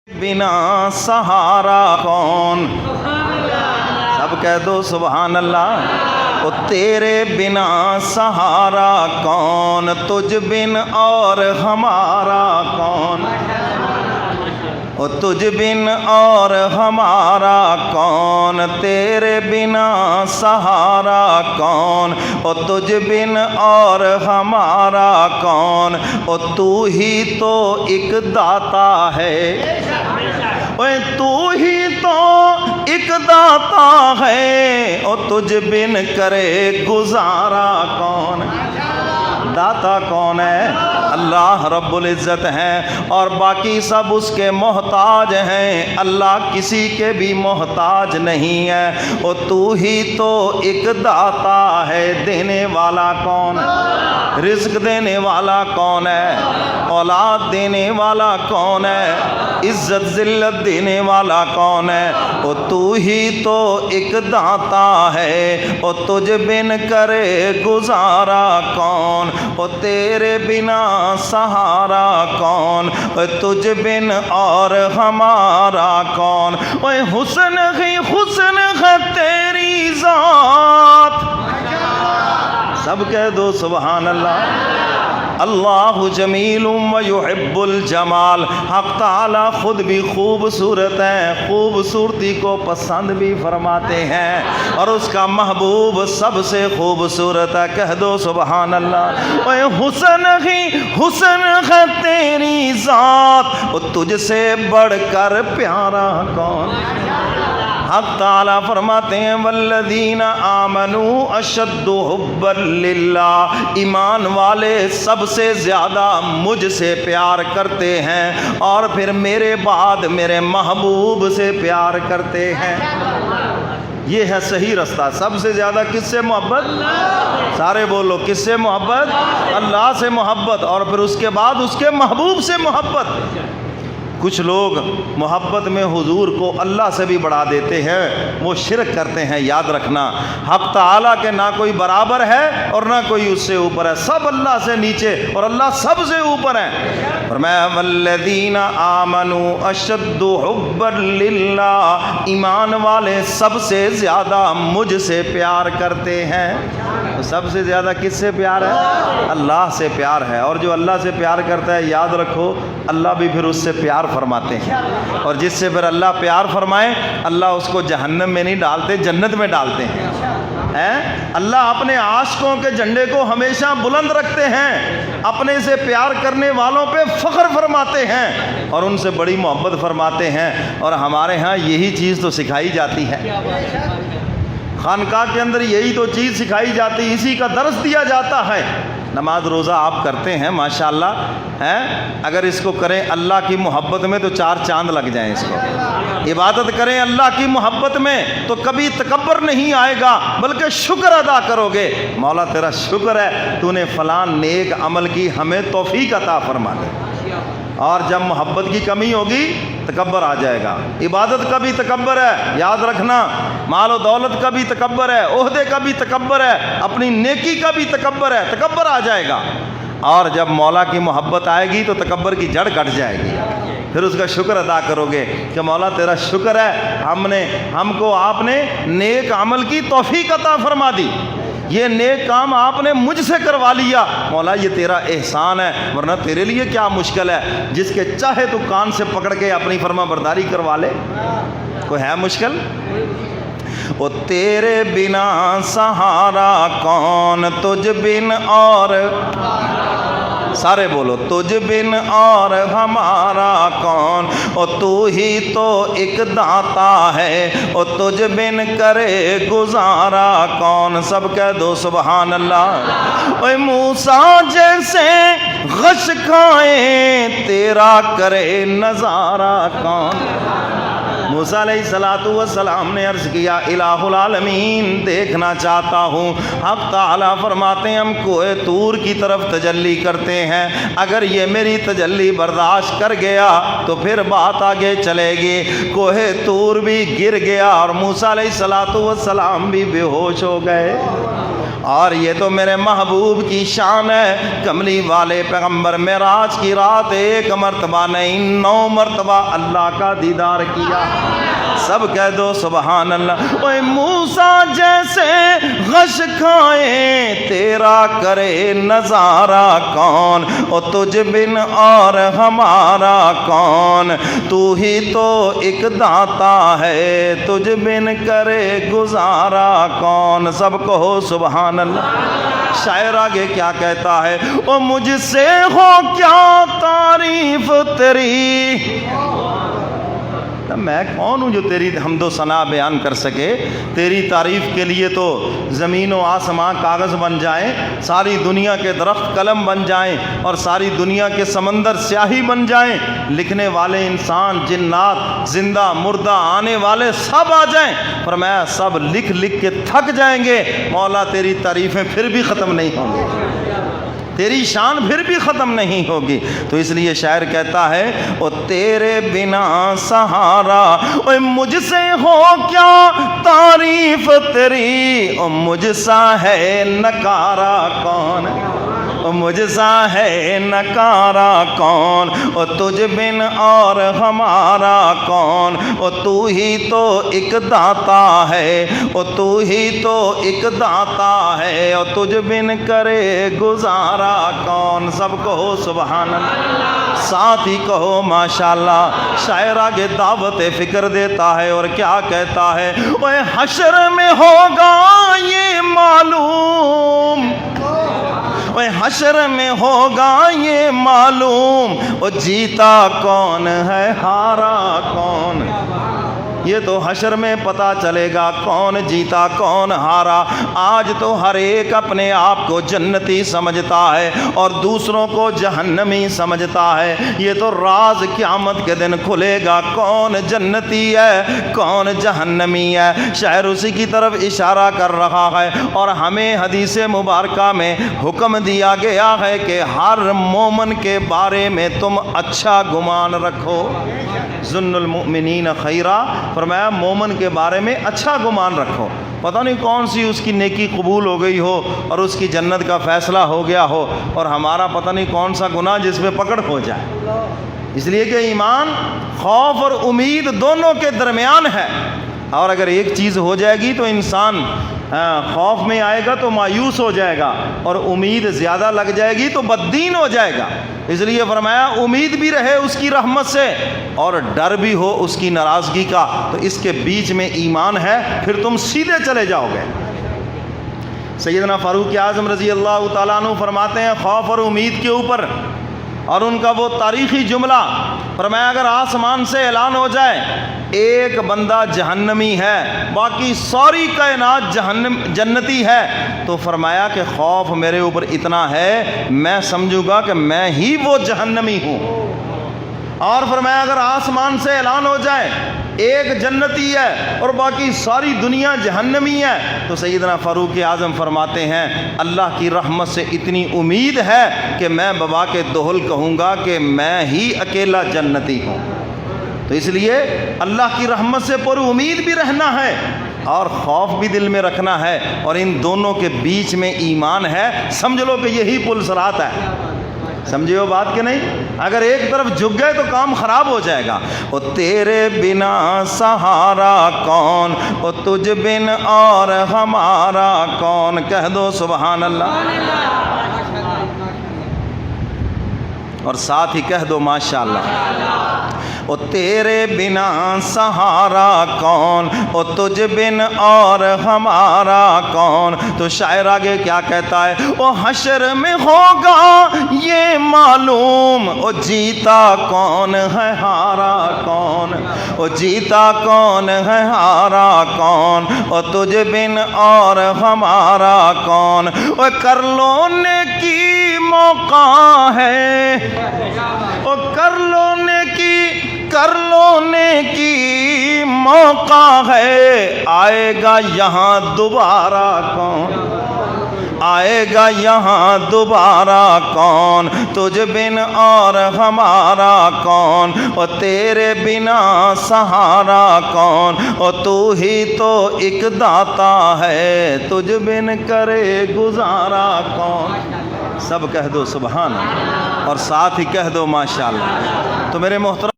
बिना सहारा कौन, सब कह दो सुभान अल्लाह। ओ तेरे बिना सहारा कौन, तुझ बिन और हमारा कौन, ओ तुझ बिन और हमारा कौन, तेरे बिना सहारा कौन, ओ तुझ बिन और हमारा कौन, ओ तू ही तो एक दाता है, ओए तू ही तो एक दाता है, ओ तुझ बिन करे गुजारा कौन। दाता कौन है? अल्लाह रब्बुल इज़्ज़त हैं और बाकी सब उसके मोहताज हैं। अल्लाह किसी के भी मोहताज नहीं है। ओ तू ही तो एक दाता है। देने वाला कौन? रिज़्क़ देने वाला कौन है? औलाद देने वाला कौन है? इज़्ज़त ज़िल्लत देने वाला कौन है? ओ तू ही तो एक दाता है। ओ तुझ बिन करे गुजारा कौन, ओ तेरे बिना सहारा कौन, ओ तुझ बिन और हमारा कौन। ओए हुस्न है तेरी ज़ात, सब कह दो सुभान अल्लाह। अल्लाहु जमीलुम व युहिब्बुल जमाल। हक़ ताला खुद भी खूबसूरत हैं, खूबसूरती को पसंद भी फरमाते हैं और उसका महबूब सबसे खूबसूरत है। कह दो सुभान अल्लाह। ओए हुस्न है तेरी ज़ात, तुझसे बढ़कर प्यारा कौन। हक़ ताला फरमाते हैं वल्लज़ीना आमनू अशद्दु हुब्बन लिल्लाह, ईमान वाले सबसे ज़्यादा मुझसे प्यार करते हैं और फिर मेरे बाद मेरे महबूब से प्यार करते हैं। ये है सही रास्ता। सबसे ज़्यादा किससे मोहब्बत? सारे बोलो किससे मोहब्बत? अल्लाह से मोहब्बत और फिर उसके बाद उसके महबूब से मोहब्बत। कुछ लोग मोहब्बत में हुजूर को अल्लाह से भी बढ़ा देते हैं, वो शिरक करते हैं। याद रखना हक़ ताला के ना कोई बराबर है और ना कोई उससे ऊपर है, सब अल्लाह से नीचे और अल्लाह सबसे ऊपर है। फरमाया वल्लज़ीना आमनू अशद्दु हुब्बन लिल्लाह, ईमान वाले सबसे ज़्यादा मुझसे प्यार करते हैं। तो सबसे ज़्यादा किससे प्यार है? अल्लाह से प्यार है। और जो अल्लाह से प्यार करता है, याद रखो अल्लाह भी फिर उससे प्यार फरमाते हैं। और जिससे फिर अल्लाह प्यार फरमाए, अल्लाह उसको जहन्नम में नहीं डालते, जन्नत में डालते हैं। अल्लाह अपने आशिकों के झंडे को हमेशा बुलंद रखते हैं, अपने से प्यार करने वालों पे फ़ख्र फरमाते हैं और उनसे बड़ी मोहब्बत फरमाते हैं। और हमारे यहाँ यही चीज़ तो सिखाई जाती है, खानकाह के अंदर यही तो चीज़ सिखाई जाती है, इसी का दर्स दिया जाता है। नमाज रोज़ा आप करते हैं माशाल्लाह हैं, अगर इसको करें अल्लाह की मोहब्बत में तो 4 चांद लग जाएं। इसको इबादत करें अल्लाह की मोहब्बत में तो कभी तकब्बर नहीं आएगा, बल्कि शुक्र अदा करोगे। मौला तेरा शुक्र है तूने फ़लाँ नेक अमल की, हमें तौफीक अता फरमा दे। और जब मोहब्बत की कमी होगी तकब्बर आ जाएगा। इबादत का भी तकब्बर है, याद रखना। माल और दौलत का भी तकब्बर है, ओहदे का भी तकब्बर है, अपनी नेकी का भी तकब्बर है, तकब्बर आ जाएगा। और जब मौला की मोहब्बत आएगी तो तकब्बर की जड़ कट जाएगी। फिर उसका शुक्र अदा करोगे कि मौला तेरा शुक्र है हमको आपने नेक अमल की तौफीक अता फरमा दी, ये नेक काम आपने मुझसे करवा लिया। मौला ये तेरा एहसान है, वरना तेरे लिए क्या मुश्किल है। जिसके चाहे तो कान से पकड़ के अपनी फर्मा बरदारी करवा ले, कोई है मुश्किल? ओ तेरे बिना सहारा कौन, तुझ बिन और, सारे बोलो तुझ बिन और हमारा कौन। ओ तू ही तो एक दाता है, ओ तुझ बिन करे गुजारा कौन। सब कह दो सुभान अल्लाह। ओए मूसा जैसे गश खाए, तेरा करे नज़ारा कौन। मूसा अलैहिस्सलातु वस्सलाम ने अर्ज़ किया इलाहुल आलमीन देखना चाहता हूँ। हक़ ताला फरमाते हैं हम कोहे तूर की तरफ तजल्ली करते हैं, अगर ये मेरी तजल्ली बर्दाश्त कर गया तो फिर बात आगे चलेगी। कोहे तूर भी गिर गया और मूसा अलैहिस्सलातु वस्सलाम भी बेहोश हो गए। اور یہ تو میرے محبوب کی شان ہے، کملی والے پیغمبر معراج کی رات 1 مرتبہ نہیں 9 مرتبہ اللہ کا دیدار کیا۔ سب کہہ دو سبحان اللہ۔ اوے موسیٰ جیسے غش کھائے تیرا کرے نظارہ کون، او تجھ بن اور ہمارا کون، تو ہی تو ایک داتا ہے تجھ بن کرے گزارا کون۔ سب کہو سبحان اللہ۔ شاعر آگے کیا کہتا ہے، او مجھ سے ہو کیا تعریف تیری، میں کون ہوں جو تیری حمد و ثنا بیان کر سکے۔ تیری تعریف کے لیے تو زمین و آسمان کاغذ بن جائیں، ساری دنیا کے درخت قلم بن جائیں، اور ساری دنیا کے سمندر سیاہی بن جائیں، لکھنے والے انسان جنات زندہ مردہ آنے والے سب آ جائیں، فرمایا سب لکھ لکھ کے تھک جائیں گے، مولا تیری تعریفیں پھر بھی ختم نہیں ہوں گی، تیری شان پھر بھی ختم نہیں ہوگی۔ تو اس لیے شاعر کہتا ہے، او تیرے بنا سہارا، او مجھ سے ہو کیا تعریف تیری، او مجھ سا ہے نکارا کون، او مجھ سا ہے نکارا کون، او تجھ بن اور ہمارا کون، او تو ہی تو ایک داتا ہے، او تو ہی تو ایک داتا ہے، او تجھ بن کرے گزارا کون۔ سب کہو سبحان اللہ، ساتھ ہی کہو ماشاءاللہ۔ شاعر آگے دعوت فکر دیتا ہے اور کیا کہتا ہے، اوے حشر میں ہوگا یہ معلوم، اوے حشر میں ہوگا یہ معلوم، او جیتا کون ہے ہارا کون، یہ تو حشر میں پتہ چلے گا کون جیتا کون ہارا۔ آج تو ہر ایک اپنے آپ کو جنتی سمجھتا ہے اور دوسروں کو جہنمی سمجھتا ہے، یہ تو راز قیامت کے دن کھلے گا کون جنتی ہے کون جہنمی ہے۔ شاعر اسی کی طرف اشارہ کر رہا ہے، اور ہمیں حدیث مبارکہ میں حکم دیا گیا ہے کہ ہر مومن کے بارے میں تم اچھا گمان رکھو، ظن المؤمنین خیرا، فرمایا مومن کے بارے میں اچھا گمان رکھو، پتہ نہیں کون سی اس کی نیکی قبول ہو گئی ہو اور اس کی جنت کا فیصلہ ہو گیا ہو، اور ہمارا پتہ نہیں کون سا گناہ جس پہ پکڑ ہو جائے۔ اس لیے کہ ایمان خوف اور امید دونوں کے درمیان ہے، اور اگر ایک چیز ہو جائے گی تو انسان خوف میں آئے گا تو مایوس ہو جائے گا، اور امید زیادہ لگ جائے گی تو بددین ہو جائے گا۔ اس لیے فرمایا امید بھی رہے اس کی رحمت سے اور ڈر بھی ہو اس کی ناراضگی کا، تو اس کے بیچ میں ایمان ہے، پھر تم سیدھے چلے جاؤ گے۔ سیدنا فاروق اعظم رضی اللہ تعالیٰ عنہ فرماتے ہیں خوف اور امید کے اوپر، اور ان کا وہ تاریخی جملہ، فرمایا اگر آسمان سے اعلان ہو جائے ایک بندہ جہنمی ہے باقی ساری کائنات جنتی ہے، تو فرمایا کہ خوف میرے اوپر اتنا ہے میں سمجھوں گا کہ میں ہی وہ جہنمی ہوں۔ اور فرمایا اگر آسمان سے اعلان ہو جائے ایک جنتی ہے اور باقی ساری دنیا جہنمی ہے، تو سیدنا فاروق اعظم فرماتے ہیں اللہ کی رحمت سے اتنی امید ہے کہ میں بابا کے دہل کہوں گا کہ میں ہی اکیلا جنتی ہوں۔ تو اس لیے اللہ کی رحمت سے پر امید بھی رہنا ہے اور خوف بھی دل میں رکھنا ہے، اور ان دونوں کے بیچ میں ایمان ہے، سمجھ لو کہ یہی پل صراط ہے۔ سمجھے ہو بات کہ نہیں؟ اگر ایک طرف جھک گئے تو کام خراب ہو جائے گا۔ او تیرے بنا سہارا کون، او تجھ بن اور ہمارا کون، کہہ دو سبحان اللہ، اور ساتھ ہی کہہ دو ماشاءاللہ۔ او تیرے بنا سہارا کون، او تجھ بن اور ہمارا کون۔ تو شاعر آگے کیا کہتا ہے، او حشر میں ہوگا یہ معلوم، او جیتا کون ہے ہارا کون، او جیتا کون ہے ہارا کون، او تجھ بن اور ہمارا کون۔ او کر لو نیکی موقع ہے، او کر لو نیکی موقع ہے، آئے گا یہاں دوبارہ کون، آئے گا یہاں دوبارہ کون تجھ بن اور ہمارا کون اور تیرے بنا سہارا کون اور تو ہی تو ایک داتا ہے تجھ بن کرے گزارا کون. سب کہہ دو سبحان اللہ اور ساتھ ہی کہہ دو ماشاءاللہ. تو میرے محترم